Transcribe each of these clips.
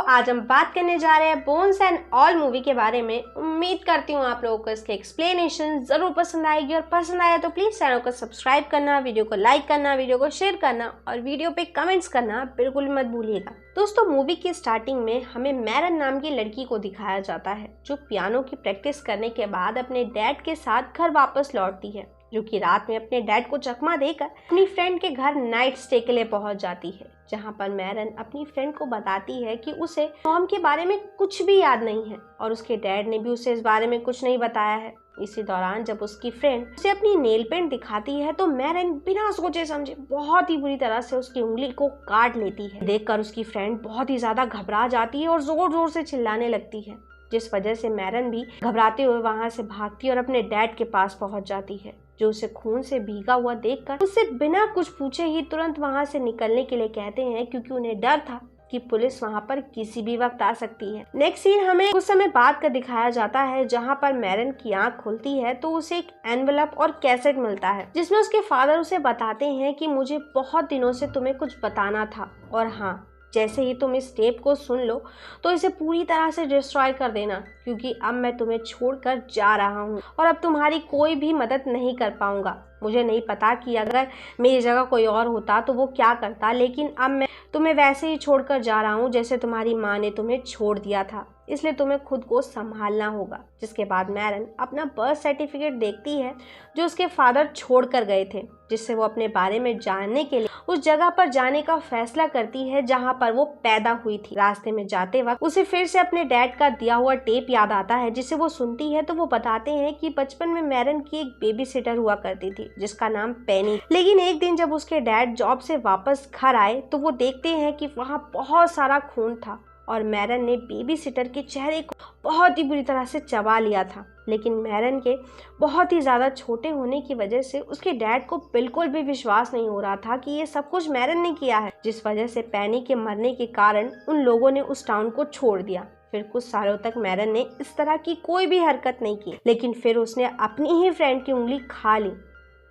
आज हम बात करने जा रहे हैं बोन्स एंड ऑल मूवी के बारे में। उम्मीद करती हूँ आप लोगों को इसकी एक्सप्लेनेशन जरूर पसंद आएगी और पसंद आया तो प्लीज चैनल को सब्सक्राइब करना, वीडियो को लाइक करना, वीडियो को शेयर करना और वीडियो पे कमेंट्स करना बिल्कुल मत भूलिएगा। दोस्तों, मूवी की स्टार्टिंग में हमें मैरन नाम की लड़की को दिखाया जाता है जो पियानो की प्रैक्टिस करने के बाद अपने डैड के साथ घर वापस लौटती है, जो कि रात में अपने डैड को चकमा देकर अपनी फ्रेंड के घर नाइट स्टे के लिए पहुंच जाती है, जहां पर मैरन अपनी फ्रेंड को बताती है कि उसे मॉम के बारे में कुछ भी याद नहीं है और उसके डैड ने भी उसे इस बारे में कुछ नहीं बताया है। इसी दौरान जब उसकी फ्रेंड उसे अपनी नेल पेंट दिखाती है तो मैरन बिना सोचे समझे बहुत ही बुरी तरह से उसकी उंगली को काट लेती है। देखकर उसकी फ्रेंड बहुत ही ज्यादा घबरा जाती है और जोर जोर से चिल्लाने लगती है, जिस वजह से मैरन भी घबराते हुए वहां से भागती और अपने डैड के पास पहुंच जाती है, जो उसे खून से भीगा हुआ देखकर उससे बिना कुछ पूछे ही तुरंत वहां से निकलने के लिए कहते हैं, क्योंकि उन्हें डर था कि पुलिस वहां पर किसी भी वक्त आ सकती है। नेक्स्ट सीन हमें कुछ समय बाद का दिखाया जाता है, जहां पर मैरन की आंख खुलती है तो उसे एक एनवेलप और कैसेट मिलता है, जिसमें उसके फादर उसे बताते हैं कि मुझे बहुत दिनों से तुम्हें कुछ बताना था और हाँ, जैसे ही तुम इस टेप को सुन लो तो इसे पूरी तरह से डिस्ट्रॉय कर देना, क्योंकि अब मैं तुम्हें छोड़कर जा रहा हूँ और अब तुम्हारी कोई भी मदद नहीं कर पाऊंगा। मुझे नहीं पता कि अगर मेरी जगह कोई और होता तो वो क्या करता, लेकिन अब मैं तुम्हें वैसे ही छोड़कर जा रहा हूँ जैसे तुम्हारी माँ ने तुम्हें छोड़ दिया था, इसलिए तुम्हें खुद को संभालना होगा। जिसके बाद मैरन अपना बर्थ सर्टिफिकेट देखती है जो उसके फादर छोड़ कर गए थे, जिससे वो अपने बारे में जानने के लिए उस जगह पर जाने का फैसला करती है जहां पर वो पैदा हुई थी। रास्ते में जाते वक्त उसे फिर से अपने डैड का दिया हुआ टेप याद आता है, जिसे वो सुनती है तो वो बताते हैं कि बचपन में मैरन की एक बेबी सिटर हुआ करती थी जिसका नाम पेनी। लेकिन एक दिन जब उसके डैड जॉब से वापस घर आए तो वो देखते हैं कि वहाँ बहुत सारा खून था और मैरन ने बेबी सिटर के चेहरे को बहुत ही बुरी तरह से चबा लिया था। लेकिन मैरन के बहुत ही ज़्यादा छोटे होने की वजह से उसके डैड को बिल्कुल भी विश्वास नहीं हो रहा था कि ये सब कुछ मैरन ने किया है, जिस वजह से पेनी के मरने के कारण उन लोगों ने उस टाउन को छोड़ दिया। फिर कुछ सालों तक मैरन ने इस तरह की कोई भी हरकत नहीं की, लेकिन फिर उसने अपनी ही फ्रेंड की उंगली खा ली।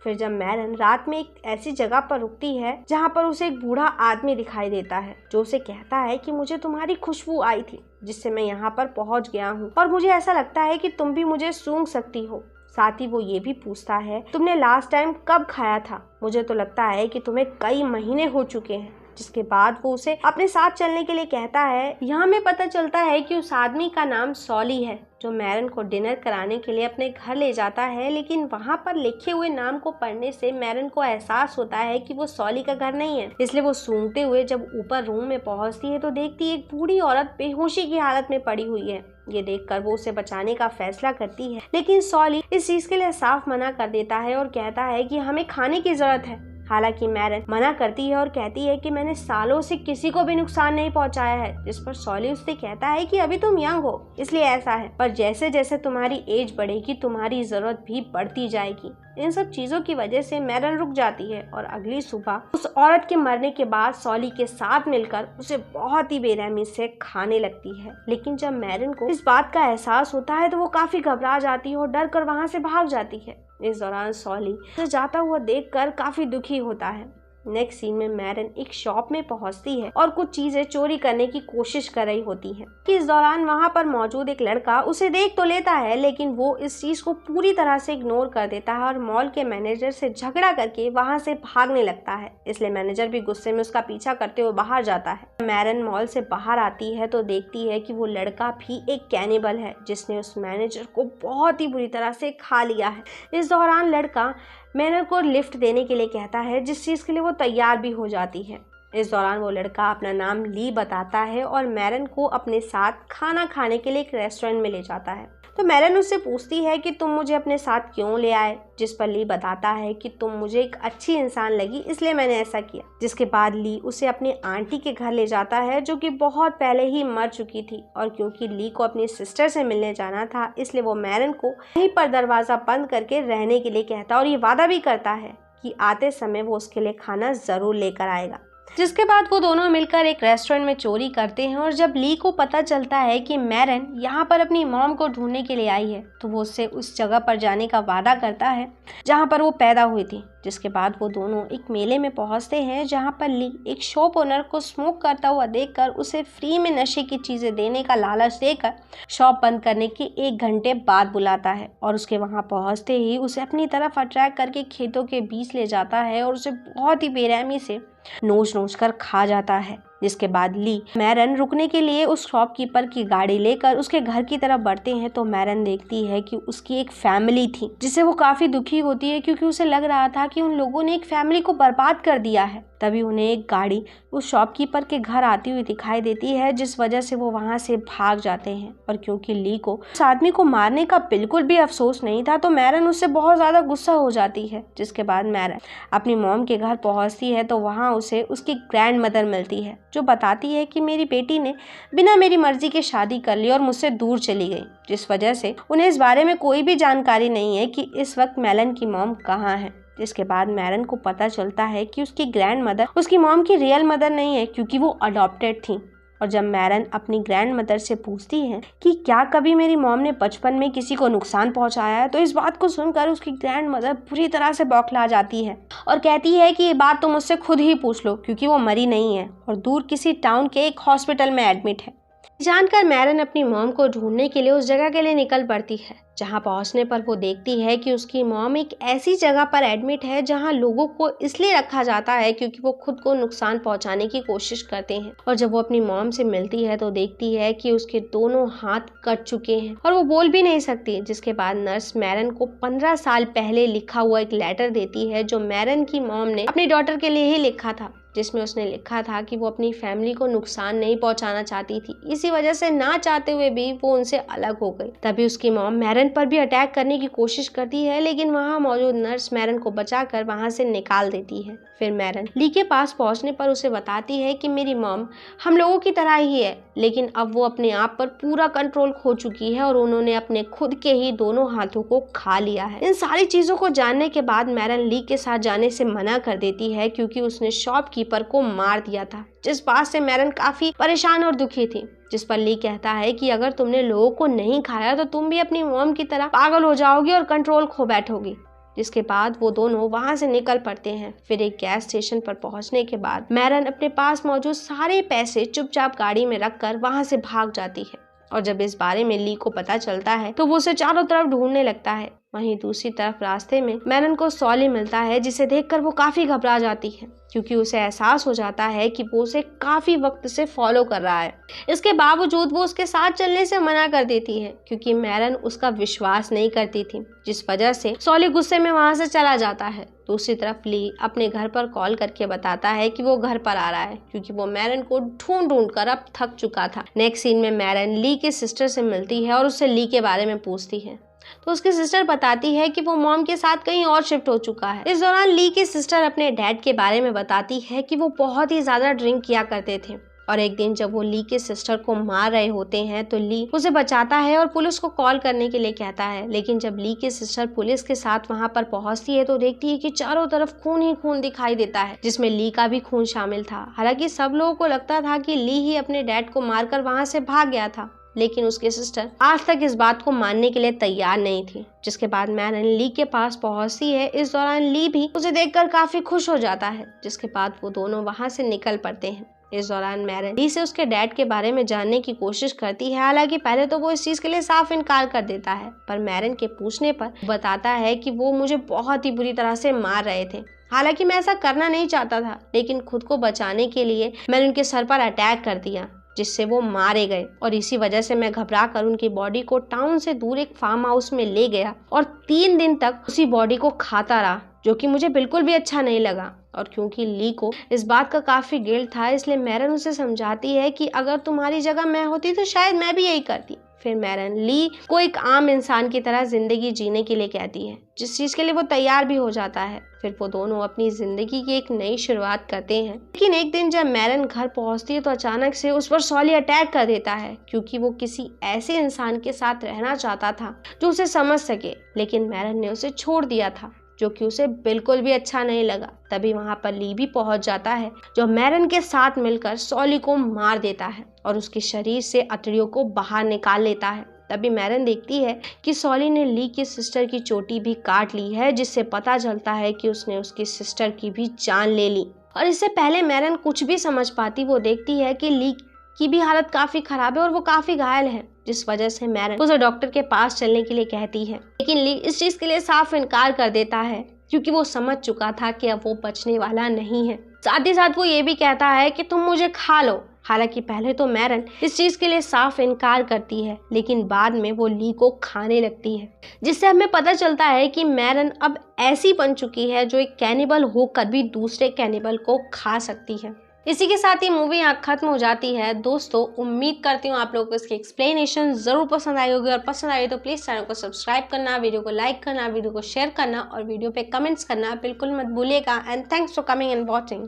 फिर जब मैरन रात में एक ऐसी जगह पर रुकती है जहां पर उसे एक बूढ़ा आदमी दिखाई देता है, जो उसे कहता है कि मुझे तुम्हारी खुशबू आई थी जिससे मैं यहाँ पर पहुंच गया हूँ और मुझे ऐसा लगता है कि तुम भी मुझे सूंघ सकती हो। साथ ही वो ये भी पूछता है, तुमने लास्ट टाइम कब खाया था? मुझे तो लगता है कि तुम्हें कई महीने हो चुके हैं। जिसके बाद वो उसे अपने साथ चलने के लिए कहता है। यहाँ में पता चलता है कि उस आदमी का नाम सॉली है, जो मैरन को डिनर कराने के लिए अपने घर ले जाता है। लेकिन वहाँ पर लिखे हुए नाम को पढ़ने से मैरन को एहसास होता है कि वो सॉली का घर नहीं है, इसलिए वो सूंघते हुए जब ऊपर रूम में पहुँचती है तो देखती है एक बूढ़ी औरत बेहोशी की हालत में पड़ी हुई है। ये देखकर वो उसे बचाने का फैसला करती है, लेकिन सॉली इस चीज के लिए साफ मना कर देता है और कहता है कि हमें खाने की जरूरत है। हालांकि मैरन मना करती है और कहती है कि मैंने सालों से किसी को भी नुकसान नहीं पहुंचाया है, जिस पर सॉली उससे कहता है कि अभी तुम यंग हो इसलिए ऐसा है, पर जैसे जैसे तुम्हारी एज बढ़ेगी तुम्हारी जरूरत भी बढ़ती जाएगी। इन सब चीजों की वजह से मैरन रुक जाती है और अगली सुबह उस औरत के मरने के बाद सॉली के साथ मिलकर उसे बहुत ही बेरहमी से खाने लगती है। लेकिन जब मैरन को इस बात का एहसास होता है तो वो काफी घबरा जाती है और डर कर वहां से भाग जाती है। इस दौरान सॉली उसे जाता हुआ देखकर काफी दुखी होता है। नेक्स्ट सीन में मैरन एक शॉप में पहुंचती है और कुछ चीजें चोरी करने की कोशिश कर रही होती है कि इस दौरान वहां पर मौजूद एक लड़का उसे देख तो लेता है, लेकिन वो इस चीज को पूरी तरह से इग्नोर कर देता है और मॉल के मैनेजर से झगड़ा करके वहां से भागने लगता है। इसलिए मैनेजर भी गुस्से में उसका पीछा करते हुए बाहर जाता है। मैरन मॉल से बाहर आती है तो देखती है कि वो लड़का भी एक कैनिबल है, जिसने उस मैनेजर को बहुत ही बुरी तरह से खा लिया है। इस दौरान लड़का मैरन को लिफ्ट देने के लिए कहता है, जिस चीज के लिए वो तैयार भी हो जाती है। इस दौरान वो लड़का अपना नाम ली बताता है और मैरन को अपने साथ खाना खाने के लिए एक रेस्टोरेंट में ले जाता है। तो मैरन उससे पूछती है कि तुम मुझे अपने साथ क्यों ले आए, जिस पर ली बताता है कि तुम मुझे एक अच्छी इंसान लगी इसलिए मैंने ऐसा किया। जिसके बाद ली उसे अपनी आंटी के घर ले जाता है, जो कि बहुत पहले ही मर चुकी थी, और क्योंकि ली को अपनी सिस्टर से मिलने जाना था इसलिए वो मैरन को वहीं पर दरवाजा बंद करके रहने के लिए कहता है और ये वादा भी करता है कि आते समय वो उसके लिए खाना जरूर लेकर आएगा। जिसके बाद वो दोनों मिलकर एक रेस्टोरेंट में चोरी करते हैं और जब ली को पता चलता है कि मैरन यहाँ पर अपनी मॉम को ढूंढने के लिए आई है तो वो उससे उस जगह पर जाने का वादा करता है जहाँ पर वो पैदा हुई थी। जिसके बाद वो दोनों एक मेले में पहुंचते हैं जहां पर ली एक शॉप ओनर को स्मोक करता हुआ देखकर उसे फ्री में नशे की चीजें देने का लालच देकर शॉप बंद करने के 1 घंटे बाद बुलाता है और उसके वहां पहुंचते ही उसे अपनी तरफ अट्रैक्ट करके खेतों के बीच ले जाता है और उसे बहुत ही बेरहमी से नोच कर खा जाता है। जिसके बाद ली मैरन रुकने के लिए उस शॉपकीपर की गाड़ी लेकर उसके घर की तरफ बढ़ते हैं तो मैरन देखती है कि उसकी एक फैमिली थी जिससे वो काफी दुखी होती है क्योंकि उसे लग रहा था कि उन लोगों ने एक फैमिली को बर्बाद कर दिया है। तभी उन्हें एक गाड़ी उस शॉपकीपर के घर आती हुई दिखाई देती है जिस वजह से वो वहां से भाग जाते हैं। और क्योंकि ली को उस आदमी को मारने का बिल्कुल भी अफसोस नहीं था तो मैरन उससे बहुत ज्यादा गुस्सा हो जाती है। जिसके बाद मैरन अपनी मॉम के घर पहुंचती है तो वहां उसे उसकी ग्रैंड मदर मिलती है जो बताती है कि मेरी बेटी ने बिना मेरी मर्जी के शादी कर ली और मुझसे दूर चली गई, जिस वजह से उन्हें इस बारे में कोई भी जानकारी नहीं है कि इस वक्त मैरन की मॉम कहाँ है। जिसके बाद मैरन को पता चलता है कि उसकी ग्रैंड मदर उसकी मॉम की रियल मदर नहीं है क्योंकि वो अडॉप्टेड थी। और जब मैरन अपनी ग्रैंड मदर से पूछती है कि क्या कभी मेरी मॉम ने बचपन में किसी को नुकसान पहुंचाया है तो इस बात को सुनकर उसकी ग्रैंड मदर पूरी तरह से बौखला जाती है और कहती है कि ये बात तुम मुझसे खुद ही पूछ लो क्योंकि वो मरी नहीं है और दूर किसी टाउन के एक हॉस्पिटल में एडमिट है। जानकर मैरन अपनी मॉम को ढूंढने के लिए उस जगह के लिए निकल पड़ती है। जहां पहुंचने पर वो देखती है कि उसकी मॉम एक ऐसी जगह पर एडमिट है जहां लोगों को इसलिए रखा जाता है क्योंकि वो खुद को नुकसान पहुंचाने की कोशिश करते हैं। और जब वो अपनी मॉम से मिलती है तो देखती है कि उसके दोनों हाथ कट चुके हैं और वो बोल भी नहीं सकती। जिसके बाद नर्स मैरन को 15 साल पहले लिखा हुआ एक लेटर देती है जो मैरन की मॉम ने अपनी डॉटर के लिए ही लिखा था, जिसमें उसने लिखा था कि वो अपनी फैमिली को नुकसान नहीं पहुंचाना चाहती थी, इसी वजह से ना चाहते हुए भी वो उनसे अलग हो गई। तभी उसकी मॉम मैरन पर भी अटैक करने की कोशिश करती है लेकिन वहां मौजूद नर्स मैरन को बचाकर वहां से निकाल देती है। फिर मैरन ली के पास पहुंचने पर उसे बताती है कि मेरी मॉम हम लोगों की तरह ही है लेकिन अब वो अपने आप पर पूरा कंट्रोल खो चुकी है और उन्होंने अपने खुद के ही दोनों हाथों को खा लिया है। इन सारी चीजों को जानने के बाद मैरन ली के साथ जाने से मना कर देती है क्योंकि उसने शॉपकीपर को मार दिया था, जिस बात से मैरन काफी परेशान और दुखी थी। जिस पर ली कहता है कि अगर तुमने लोगों को नहीं खाया तो तुम भी अपनी मॉम की तरह पागल हो जाओगी और कंट्रोल खो बैठोगी। जिसके बाद वो दोनों वहां से निकल पड़ते हैं। फिर एक गैस स्टेशन पर पहुंचने के बाद मैरन अपने पास मौजूद सारे पैसे चुपचाप गाड़ी में रखकर वहां से भाग जाती है। और जब इस बारे में ली को पता चलता है तो वो उसे चारों तरफ ढूंढने लगता है। वहीं दूसरी तरफ रास्ते में मैरन को सॉली मिलता है जिसे देखकर वो काफी घबरा जाती है क्योंकि उसे एहसास हो जाता है कि वो उसे काफी वक्त से फॉलो कर रहा है। इसके बावजूद वो उसके साथ चलने से मना कर देती है क्योंकि मैरन उसका विश्वास नहीं करती थी, जिस वजह से सॉली गुस्से में वहां से चला जाता है। दूसरी तरफ ली अपने घर पर कॉल करके बताता है कि वो घर पर आ रहा है क्योंकि वो मैरन को ढूंढ कर अब थक चुका था। नेक्स्ट सीन में मैरन ली के सिस्टर से मिलती है और उससे ली के बारे में पूछती है तो उसकी सिस्टर बताती है कि वो मॉम के साथ कहीं और शिफ्ट हो चुका है। इस दौरान ली की सिस्टर अपने डैड के बारे में बताती है कि वो बहुत ही ज्यादा ड्रिंक किया करते थे और एक दिन जब वो ली के सिस्टर को मार रहे होते हैं तो ली उसे बचाता है और पुलिस को कॉल करने के लिए कहता है। लेकिन जब ली की सिस्टर पुलिस के साथ वहां पर पहुंचती है तो देखती है कि चारों तरफ खून ही खून दिखाई देता है जिसमें ली का भी खून शामिल था। हालांकि सब लोगों को लगता था कि ली ही अपने डैड को मारकर वहां से भाग गया था, लेकिन उसकी सिस्टर आज तक इस बात को मानने के लिए तैयार नहीं थी। जिसके बाद मैरन ली के पास पहुंचती है। इस दौरान ली भी उसे देखकर काफी खुश हो जाता है। जिसके बाद वो दोनों वहां से निकल पड़ते हैं। इस दौरान मैरन ली से उसके डैड के बारे में जानने की कोशिश करती है। हालांकि पहले तो वो इस चीज के लिए साफ इनकार कर देता है, पर मैरन के पूछने पर बताता है कि वो मुझे बहुत ही बुरी तरह से मार रहे थे। हालांकि मैं ऐसा करना नहीं चाहता था, लेकिन खुद को बचाने के लिए मैंने उनके सर पर अटैक कर दिया जिससे वो मारे गए और इसी वजह से मैं घबरा कर उनकी बॉडी को टाउन से दूर एक फार्म हाउस में ले गया और 3 दिन तक उसी बॉडी को खाता रहा, जो कि मुझे बिल्कुल भी अच्छा नहीं लगा। और क्योंकि ली को इस बात का काफी गिल्ट था, इसलिए मैरन उसे समझाती है कि अगर तुम्हारी जगह मैं होती तो शायद मैं भी यही करती। फिर मैरन ली को एक आम इंसान की तरह जिंदगी जीने के लिए कहती है, जिस चीज के लिए वो तैयार भी हो जाता है। फिर वो दोनों अपनी जिंदगी की एक नई शुरुआत करते हैं। लेकिन एक दिन जब मैरन घर पहुंचती है तो अचानक से उस पर सॉली अटैक कर देता है क्योंकि वो किसी ऐसे इंसान के साथ रहना चाहता था जो उसे समझ सके, लेकिन मैरन ने उसे छोड़ दिया था, जो कि उसे बिल्कुल भी अच्छा नहीं लगा। तभी वहां पर ली भी पहुंच जाता है जो मैरन के साथ मिलकर सॉली को मार देता है और उसके शरीर से अतड़ियों को बाहर निकाल लेता है। तभी मैरन देखती है कि सॉली ने ली की सिस्टर की चोटी भी काट ली है, जिससे पता चलता है कि उसने उसकी सिस्टर की भी जान ले ली। और इससे पहले मैरन कुछ भी समझ पाती वो देखती है कि ली की भी हालत काफी खराब है और वो काफी घायल है, जिस वजह से मैरन उसे डॉक्टर के पास चलने के लिए कहती है। लेकिन ली इस चीज के लिए साफ इनकार कर देता है क्योंकि वो समझ चुका था कि अब वो बचने वाला नहीं है। साथ ही साथ वो ये भी कहता है कि तुम मुझे खा लो। हालांकि पहले तो मैरन इस चीज के लिए साफ इनकार करती है, लेकिन बाद में वो ली को खाने लगती है, जिससे हमें पता चलता है कि मैरन अब ऐसी बन चुकी है जो एक कैनिबल होकर भी दूसरे कैनिबल को खा सकती है। इसी के साथ ही मूवी यहाँ खत्म हो जाती है। दोस्तों, उम्मीद करती हूँ आप लोगों को इसकी एक्सप्लेनेशन जरूर पसंद आई होगी, और पसंद आई तो प्लीज चैनल को सब्सक्राइब करना, वीडियो को लाइक करना, वीडियो को शेयर करना और वीडियो पे कमेंट्स करना बिल्कुल मत भूलिएगा। And thanks for coming and watching.